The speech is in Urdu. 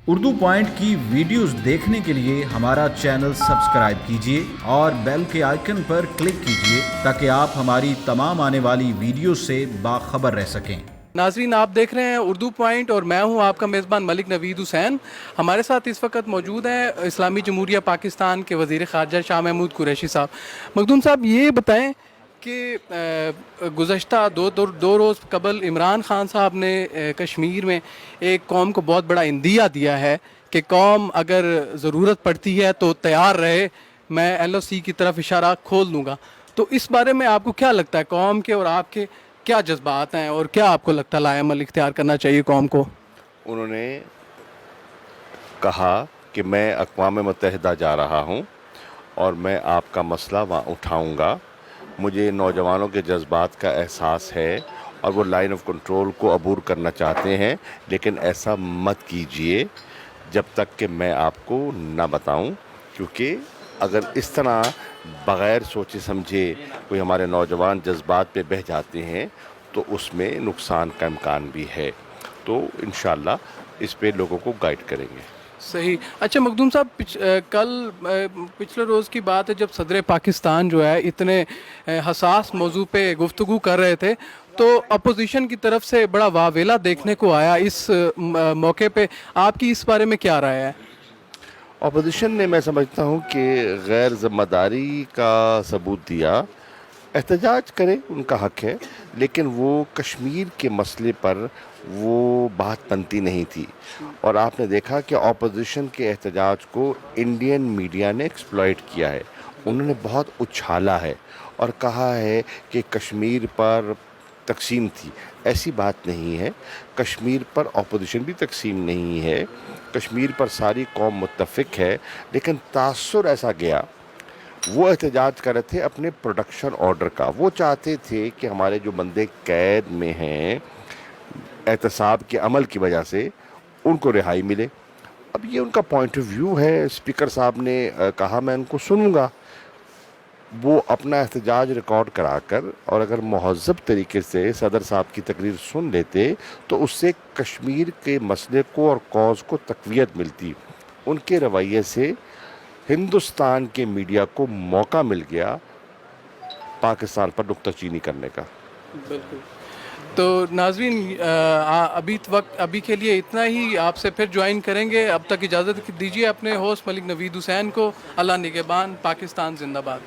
اردو پوائنٹ کی ویڈیوز دیکھنے کے لیے ہمارا چینل سبسکرائب کیجیے اور بیل کے آئیکن پر کلک کیجیے تاکہ آپ ہماری تمام آنے والی ویڈیوز سے باخبر رہ سکیں۔ ناظرین، آپ دیکھ رہے ہیں اردو پوائنٹ اور میں ہوں آپ کا میزبان ملک نوید حسین۔ ہمارے ساتھ اس وقت موجود ہیں اسلامی جمہوریہ پاکستان کے وزیر خارجہ شاہ محمود قریشی صاحب۔ مخدوم صاحب، یہ بتائیں کہ گزشتہ دو روز قبل عمران خان صاحب نے کشمیر میں ایک قوم کو بہت بڑا عندیہ دیا ہے کہ قوم اگر ضرورت پڑتی ہے تو تیار رہے، میں ایل او سی کی طرف اشارہ کھول دوں گا۔ تو اس بارے میں آپ کو کیا لگتا ہے، قوم کے اور آپ کے کیا جذبات ہیں اور کیا آپ کو لگتا ہے عمل اختیار کرنا چاہیے قوم کو؟ انہوں نے کہا کہ میں اقوام متحدہ جا رہا ہوں اور میں آپ کا مسئلہ وہاں اٹھاؤں گا۔ مجھے نوجوانوں کے جذبات کا احساس ہے اور وہ لائن آف کنٹرول کو عبور کرنا چاہتے ہیں، لیکن ایسا مت کیجئے جب تک کہ میں آپ کو نہ بتاؤں، کیونکہ اگر اس طرح بغیر سوچے سمجھے کوئی ہمارے نوجوان جذبات پہ بہہ جاتے ہیں تو اس میں نقصان کا امکان بھی ہے۔ تو انشاءاللہ اس پہ لوگوں کو گائیڈ کریں گے۔ صحیح۔ اچھا مخدوم صاحب، پچھلے روز کی بات ہے جب صدر پاکستان جو ہے اتنے حساس موضوع پہ گفتگو کر رہے تھے تو اپوزیشن کی طرف سے بڑا واویلا دیکھنے کو آیا اس موقع پہ، آپ کی اس بارے میں کیا رائے ہے؟ اپوزیشن نے، میں سمجھتا ہوں کہ غیر ذمہ داری کا ثبوت دیا۔ احتجاج کرے، ان کا حق ہے، لیکن وہ کشمیر کے مسئلے پر وہ بات بنتی نہیں تھی، اور آپ نے دیکھا کہ اپوزیشن کے احتجاج کو انڈین میڈیا نے ایکسپلائٹ کیا ہے۔ انہوں نے بہت اچھالا ہے اور کہا ہے کہ کشمیر پر تقسیم تھی۔ ایسی بات نہیں ہے، کشمیر پر اپوزیشن بھی تقسیم نہیں ہے، کشمیر پر ساری قوم متفق ہے، لیکن تاثر ایسا گیا۔ وہ احتجاج کر رہے تھے اپنے پروڈکشن آرڈر کا، وہ چاہتے تھے کہ ہمارے جو بندے قید میں ہیں احتساب کے عمل کی وجہ سے ان کو رہائی ملے۔ اب یہ ان کا پوائنٹ آف ویو ہے، اسپیکر صاحب نے کہا میں ان کو سنوں گا۔ وہ اپنا احتجاج ریکارڈ کرا کر اور اگر مہذب طریقے سے صدر صاحب کی تقریر سن لیتے تو اس سے کشمیر کے مسئلے کو اور کاز کو تقویت ملتی۔ ان کے رویے سے ہندوستان کے میڈیا کو موقع مل گیا پاکستان پر نکتہ چینی کرنے کا۔ بالکل۔ تو ناظرین، ابھی کے لیے اتنا ہی، آپ سے پھر جوائن کریں گے۔ اب تک اجازت دیجیے اپنے ہوسٹ ملک نوید حسین کو۔ اللہ نگہبان، پاکستان زندہ باد۔